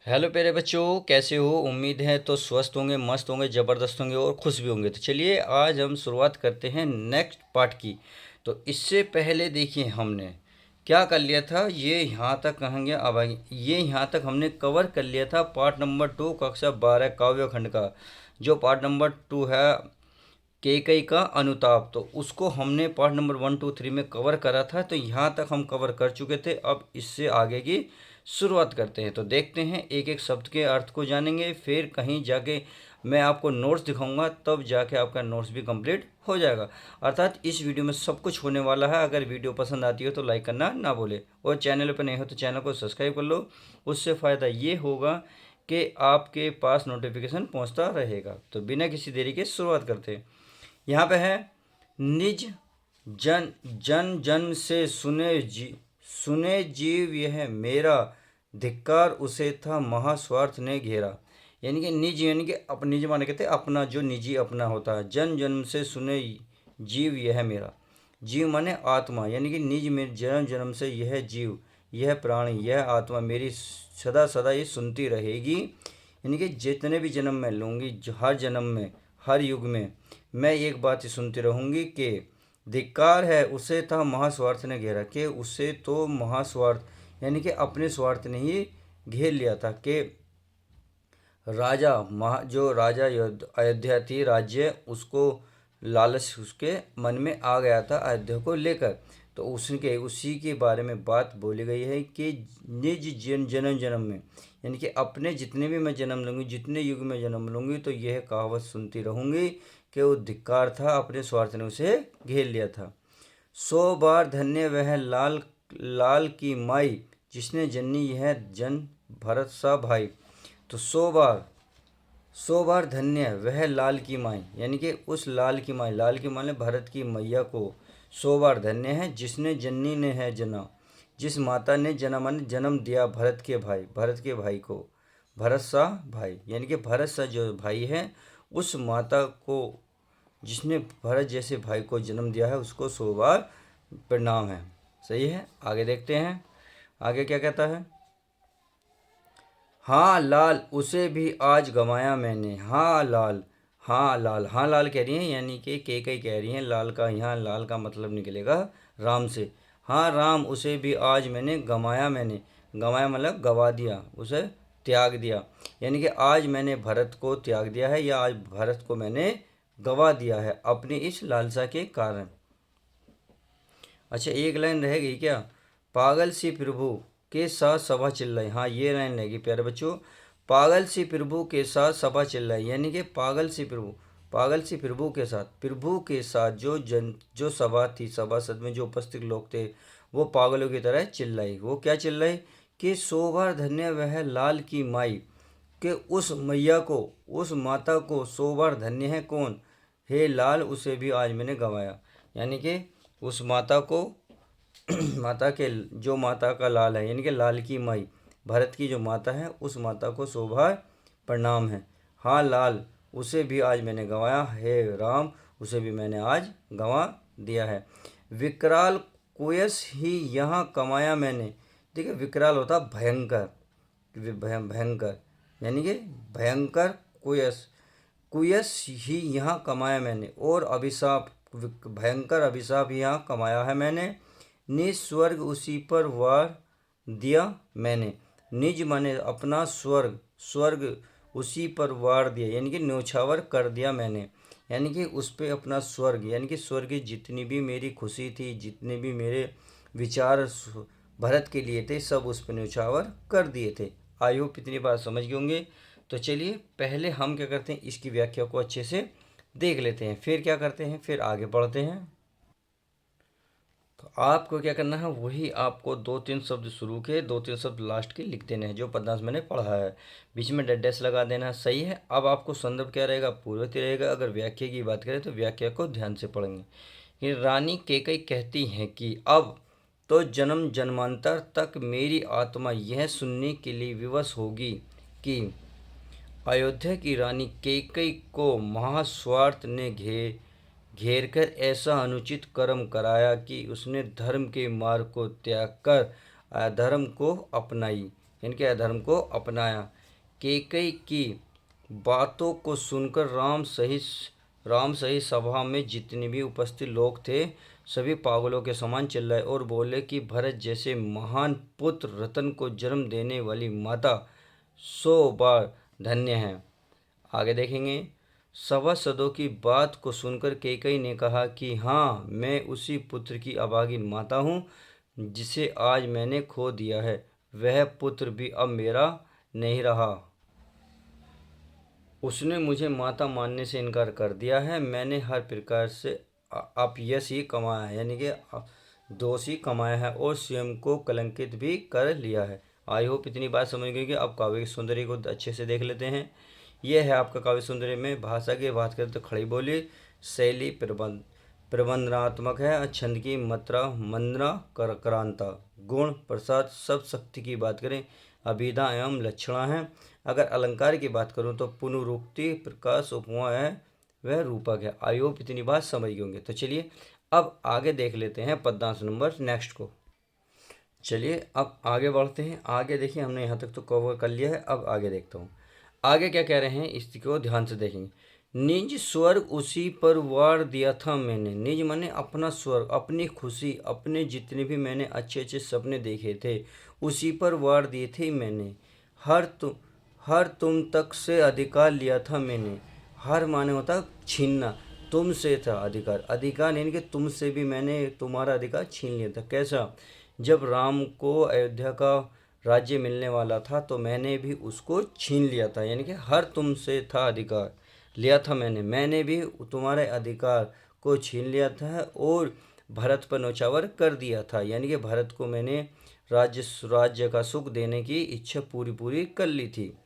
Hello प्यारे बच्चों, कैसे हो? उम्मीद है तो स्वस्थ होंगे, मस्त होंगे, ज़बरदस्त होंगे और खुश भी होंगे। तो चलिए आज हम शुरुआत करते हैं नेक्स्ट पार्ट की। तो इससे पहले देखिए हमने क्या कर लिया था, ये यहाँ तक कहेंगे। अब ये यहाँ तक हमने कवर कर लिया था पार्ट नंबर 2 कक्षा 12 काव्य खंड का। जो पार्ट नंबर 2 है केकई का अनुताप, तो उसको हमने पार्ट नंबर 1 2 3 में कवर करा था। तो यहाँ तक हम कवर कर चुके थे। अब इससे आगे की शुरुआत करते हैं। तो देखते हैं, एक एक शब्द के अर्थ को जानेंगे, फिर कहीं जाके मैं आपको नोट्स दिखाऊंगा, तब जाके आपका नोट्स भी कंप्लीट हो जाएगा। अर्थात इस वीडियो में सब कुछ होने वाला है। अगर वीडियो पसंद आती हो तो लाइक करना ना भूले, और चैनल पर नए हो तो चैनल को सब्सक्राइब कर लो। उससे फ़ायदा ये होगा कि आपके पास नोटिफिकेशन पहुंचता रहेगा। तो बिना किसी देरी के शुरुआत करते हैं। यहाँ पे है, निज जन जन जन से सुने जीव यह मेरा, धिक्कार उसे था महास्वार्थ ने घेरा। यानी कि निज, यानी कि निज माने कहते हैं अपना, जो निजी अपना होता है। जन जन्म से सुने जीव यह मेरा, जीव माने आत्मा, यानी कि निज में जन्म जन्म से यह जीव, यह प्राणी, यह आत्मा मेरी सदा सदा ये सुनती रहेगी। यानी कि जितने भी जन्म मैं लूँगी, हर जन्म में, हर युग में मैं एक बात ही सुनती रहूँगी कि धिक्कार है उसे था महास्वार्थ ने घेरा, कि उसे तो महास्वार्थ यानी कि अपने स्वार्थ ने ही घेर लिया था। कि जो राजा अयोध्या थी, राज्य, उसको लालच उसके मन में आ गया था अयोध्या को लेकर। तो उसके उसी के बारे में बात बोली गई है कि निज जन्म जन्म में, यानी कि अपने जितने भी मैं जन्म लूँगी, जितने युग में जन्म लूँगी, तो यह कहावत सुनती रहूँगी कि वो धिक्कार था, अपने स्वार्थ ने उसे घेर लिया था। 100 बार धन्य वह लाल लाल की माई, जिसने जननी यह जन भरत सा भाई। तो 100 बार धन्य वह लाल की माई, यानी कि उस लाल की माई, लाल की माई ने भारत की मैया को 100 बार धन्य है, जिसने जननी ने है जना, जिस माता ने जन्म दिया भरत के भाई को, भरत सा भाई, यानी कि भरत सा जो भाई है, उस माता को, जिसने भरत जैसे भाई को जन्म दिया है, उसको 100 बार प्रणाम है। सही है, आगे देखते हैं। आगे क्या कहता है? हाँ लाल उसे भी आज गंवाया मैंने, हाँ लाल, हाँ लाल, हाँ लाल कह रही हैं, यानी कि कई कह रही हैं लाल का, यहाँ लाल का मतलब निकलेगा राम से। हाँ राम उसे भी आज मैंने गंवाया, मैंने गंवाया मतलब गवा दिया, उसे त्याग दिया। यानी कि आज मैंने भरत को त्याग दिया है, या आज भरत को मैंने गवा दिया है अपनी इस लालसा के कारण। अच्छा, एक लाइन रह गई क्या? पागल सी प्रभु के साथ सभा चिल्लाई। हाँ, ये लाइन रहेगी प्यारे बच्चों। पागल सी प्रभु के साथ सभा चिल्लाई, यानी कि पागल सी प्रभु के साथ जो सभा थी, सभासद में जो उपस्थित लोग थे, वो पागलों की तरह चिल्लाई। वो क्या चिल्लाई? कि 100 बार धन्य वह लाल की माई, कि उस मैया को, उस माता को 100 बार धन्य है कौन? हे लाल उसे भी आज मैंने गंवाया। यानी कि उस माता को जो माता का लाल है, यानी कि लाल की माई, भरत की जो माता है, उस माता को 100 बार प्रणाम है। हाँ लाल उसे भी आज मैंने गंवाया, हे राम उसे भी मैंने आज गंवा दिया है। विकराल कुयस ही यहाँ कमाया मैंने। देखिए, विकराल होता भयंकर, भयंकर, यानी कि भयंकर कुयस, कुयस ही यहाँ कमाया मैंने, और अभिशाप, भयंकर अभिशाप यहाँ कमाया है मैंने। निज स्वर्ग उसी पर वार दिया मैंने। निज माने अपना स्वर्ग, स्वर्ग उसी पर वार दिया, यानी कि न्योछावर कर दिया मैंने। यानी कि उस पर अपना स्वर्ग, यानी कि स्वर्ग की जितनी भी मेरी खुशी थी, जितने भी मेरे विचार भरत के लिए थे, सब उस पर न्योछावर कर दिए थे। आई होप इतनी बात समझ गए होंगे। तो चलिए पहले हम क्या करते हैं, इसकी व्याख्या को अच्छे से देख लेते हैं, फिर क्या करते हैं, फिर आगे बढ़ते हैं। तो आपको क्या करना है, वही आपको 2 3 शब्द शुरू के, 2 3 शब्द लास्ट के लिख देने हैं, जो पदनाश मैंने पढ़ा है, बीच में डेड डैश लगा देना है। सही है। अब आपको संदर्भ क्या रहेगा, पूर्ववर्ती रहेगा। अगर व्याख्या की बात करें तो व्याख्या को ध्यान से पढ़ेंगे। कि रानी केकई कहती हैं कि अब तो जन्म जन्मांतर तक मेरी आत्मा यह सुनने के लिए विवश होगी कि अयोध्या की रानी कैकई को महास्वार्थ ने घेर कर ऐसा अनुचित कर्म कराया कि उसने धर्म के मार्ग को त्याग कर अधर्म को अपनाई। इनके अधर्म को अपनाया। कैकई की बातों को सुनकर राम सही सभा में जितने भी उपस्थित लोग थे सभी पागलों के समान चिल्लाए और बोले कि भरत जैसे महान पुत्र रतन को जन्म देने वाली माता 100 बार धन्य है। आगे देखेंगे। सभासदों की बात को सुनकर कैकई ने कहा कि हाँ, मैं उसी पुत्र की अभागिन माता हूँ जिसे आज मैंने खो दिया है। वह पुत्र भी अब मेरा नहीं रहा। उसने मुझे माता मानने से इनकार कर दिया है। मैंने हर प्रकार से अपयश ही कमाया है, यानी कि दोष ही कमाया है और स्वयं को कलंकित भी कर लिया है। आई होप इतनी बात समझ गई कि अब काव्य सौंदर्य को अच्छे से देख लेते हैं। यह है आपका काव्य सौंदर्य में भाषा की बात करें तो खड़ी बोली, शैली प्रबंधनात्मक है, छंद की मात्रा मंद्रा करांता, गुण प्रसाद सब शक्ति की बात करें अभिधा एवं लक्षणा है। अगर अलंकार की बात करूं तो पुनरुक्ति प्रकाश उपमा है, वह रूपक है। आई होप इतनी बात समझ गए होंगे। तो चलिए अब आगे देख लेते हैं पद्यांश नंबर नेक्स्ट को। चलिए अब आगे बढ़ते हैं। आगे देखिए हमने यहाँ तक तो कवर कर लिया है। अब आगे देखता हूँ आगे क्या कह रहे हैं, इसको ध्यान से देखेंगे। निज स्वर्ग उसी पर वार दिया था मैंने। निज माने अपना स्वर्ग, अपनी खुशी, अपने जितने भी मैंने अच्छे अच्छे सपने देखे थे उसी पर वार दिए थे मैंने। हर तुम तक से अधिकार लिया था मैंने। हर माने होता छीनना, तुम से था अधिकार, अधिकार यानी कि तुमसे भी मैंने तुम्हारा अधिकार छीन लिया था। कैसा? जब राम को अयोध्या का राज्य मिलने वाला था तो मैंने भी उसको छीन लिया था, यानी कि हर तुमसे था अधिकार लिया था मैंने भी तुम्हारे अधिकार को छीन लिया था और भरत पर नौछावर कर दिया था, यानी कि भरत को मैंने राज्य का सुख देने की इच्छा पूरी कर ली थी।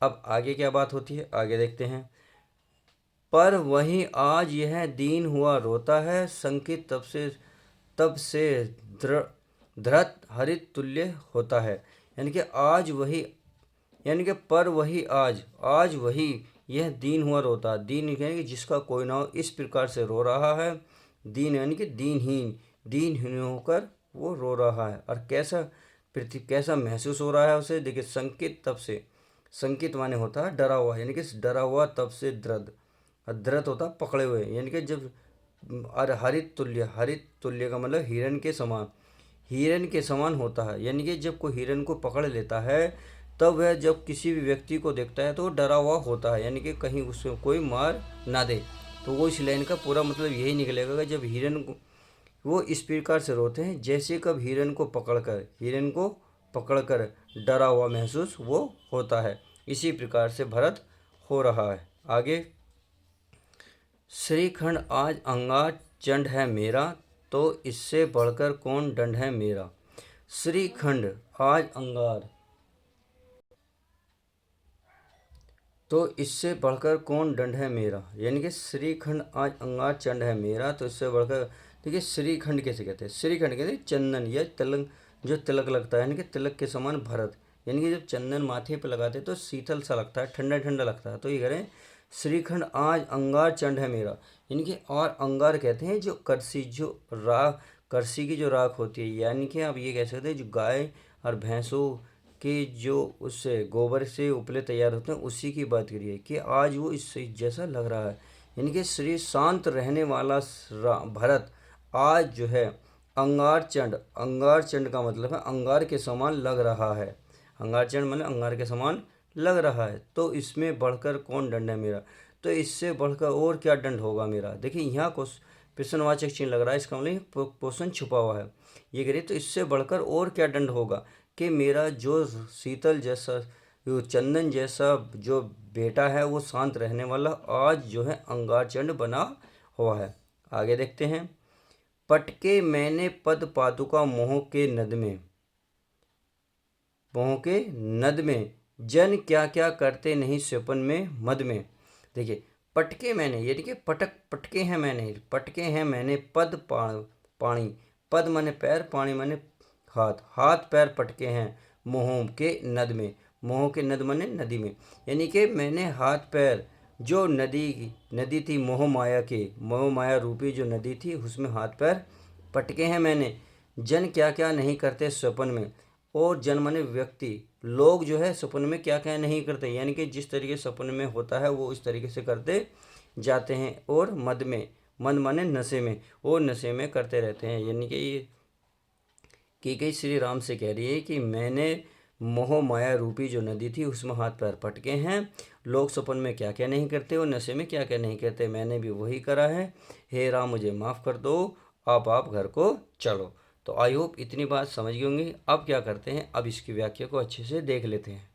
अब आगे क्या बात होती है, आगे देखते हैं। पर वही आज यह दीन हुआ रोता है, संकित तब से धृत हरित तुल्य होता है। यानी कि आज वही, यानी कि पर वही आज वही यह दीन हुआ रोता। दीन यानी कि जिसका कोई ना हो, इस प्रकार से रो रहा है। दीन यानी कि दीनहीन होकर वो रो रहा है। और कैसा महसूस हो रहा है उसे, देखिए संकित तब से, संकित माने होता है डरा हुआ, यानी कि डरा हुआ तब से धृत होता पकड़े हुए, यानी कि जब और हरित तुल्य का मतलब हिरन के समान होता है। यानी कि जब कोई हिरन को पकड़ लेता है तब वह जब किसी भी व्यक्ति को देखता है तो वो डरा हुआ होता है, यानी कि कहीं उसको कोई मार ना दे। तो वो इस लाइन का पूरा मतलब यही निकलेगा कि जब हिरन को वो इस प्रकार से रोते हैं जैसे कब हिरन को पकड़कर डरा हुआ महसूस वो होता है। इसी प्रकार से भरत हो रहा है। आगे, श्रीखंड आज अंगार चंड है मेरा, तो इससे बढ़कर कौन दंड है मेरा। श्रीखंड आज अंगार, तो इससे बढ़कर कौन दंड है मेरा, यानी कि श्रीखंड आज अंगार चंड है मेरा, तो इससे बढ़कर। देखिए श्रीखंड कैसे कहते हैं, श्रीखंड कहते हैं चंदन या तिलक, जो तिलक लगता है, यानी कि तिलक के समान भरत, यानी कि जब चंदन माथे पर लगाते तो शीतल सा लगता है, ठंडा ठंडा लगता है। तो ये करें श्रीखंड आज अंगार चंड है मेरा, यानी कि और अंगार कहते हैं जो करसी की जो राख होती है, यानी कि आप ये कह सकते हैं जो गाय और भैंसों के जो उससे गोबर से उपले तैयार होते हैं उसी की बात करिए कि आज वो इससे जैसा लग रहा है। यानी कि श्री शांत रहने वाला भरत आज जो है अंगार चंड का मतलब है अंगार के समान लग रहा है। अंगार चंड मतलब अंगार के समान लग रहा है। तो इसमें बढ़कर कौन दंड है मेरा, तो इससे बढ़कर और क्या दंड होगा मेरा। देखिए यहाँ को प्रश्नवाचक चिन्ह लग रहा है, इसका मतलब क्वेश्चन छुपा हुआ है। ये करिए तो इससे बढ़कर और क्या दंड होगा कि मेरा जो शीतल जैसा जो चंदन जैसा जो बेटा है वो शांत रहने वाला आज जो है अंगार चंड बना हुआ है। आगे देखते हैं। पटके मैंने पद पादुका मोह के नद में जन क्या क्या करते नहीं स्वपन में मद में। देखिए पटके मैंने, यानी कि पटके हैं मैंने पद पानी, पद माने पैर, पानी माने हाथ पैर पटके हैं मोह के नद माने नदी में, यानी कि मैंने हाथ पैर जो नदी थी मोह माया रूपी जो नदी थी उसमें हाथ पैर पटके हैं मैंने। जन क्या क्या नहीं करते स्वपन में, और जनमान्य व्यक्ति लोग जो है सपन में क्या क्या नहीं करते, यानी कि जिस तरीके सपन में होता है वो इस तरीके से करते जाते हैं। और मद माने नशे में, और नशे में करते रहते हैं। यानी कि ये की गई श्री राम से कह रही है कि मैंने मोह माया रूपी जो नदी थी उसमें हाथ पैर पटके हैं। लोग सपन में क्या क्या नहीं करते और नशे में क्या क्या नहीं करते, मैंने भी वही करा है। हे राम मुझे माफ़ कर दो, आप घर को चलो। तो आई होप इतनी बात समझ गई होंगी। अब क्या करते हैं, अब इसकी व्याख्या को अच्छे से देख लेते हैं।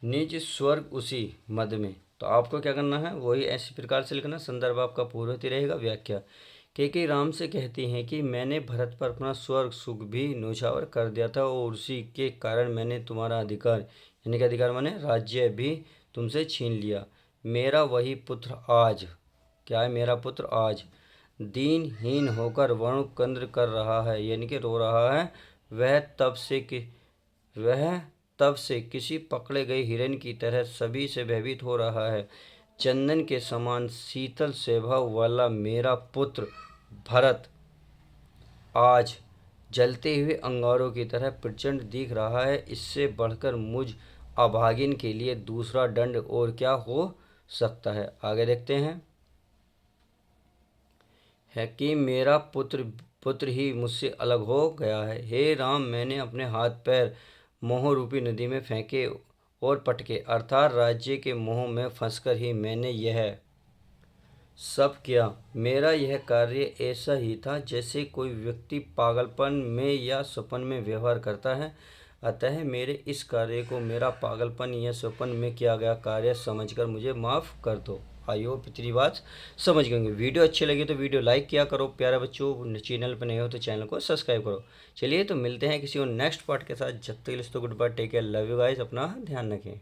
निज स्वर्ग उसी मद में, तो आपको क्या करना है, वही ऐसी प्रकार से लिखना। संदर्भ आपका पूर्ववर्ती रहेगा। व्याख्या, केकई राम से कहती हैं कि मैंने भरत पर अपना स्वर्ग सुख भी न्योछावर कर दिया था और उसी के कारण मैंने तुम्हारा अधिकार, यानी कि अधिकार माने राज्य भी तुमसे छीन लिया। मेरा वही पुत्र आज, क्या है, मेरा पुत्र आज दीनहीन होकर वरुण कंद्र कर रहा है, यानी कि रो रहा है। वह तब से किसी पकड़े गए हिरन की तरह सभी से भयभीत हो रहा है। चंदन के समान शीतल स्वभाव वाला मेरा पुत्र भरत आज जलते हुए अंगारों की तरह प्रचंड दिख रहा है। इससे बढ़कर मुझ अभागिन के लिए दूसरा दंड और क्या हो सकता है। आगे देखते हैं, है कि मेरा पुत्र ही मुझसे अलग हो गया है। हे राम, मैंने अपने हाथ पैर मोह रूपी नदी में फेंके और पटके, अर्थात राज्य के मोह में फंसकर ही मैंने यह सब किया। मेरा यह कार्य ऐसा ही था जैसे कोई व्यक्ति पागलपन में या सपन में व्यवहार करता है। अतः मेरे इस कार्य को मेरा पागलपन या सपन में किया गया कार्य समझकर मुझे माफ़ कर दो। आई होप इतनी बात समझ गए होंगे। वीडियो अच्छी लगी तो वीडियो लाइक किया करो प्यारे बच्चों, चैनल पर नए हो तो चैनल को सब्सक्राइब करो। चलिए तो मिलते हैं किसी और नेक्स्ट पार्ट के साथ। जब तक के लिए goodbye, take care, love you guys, अपना ध्यान रखें।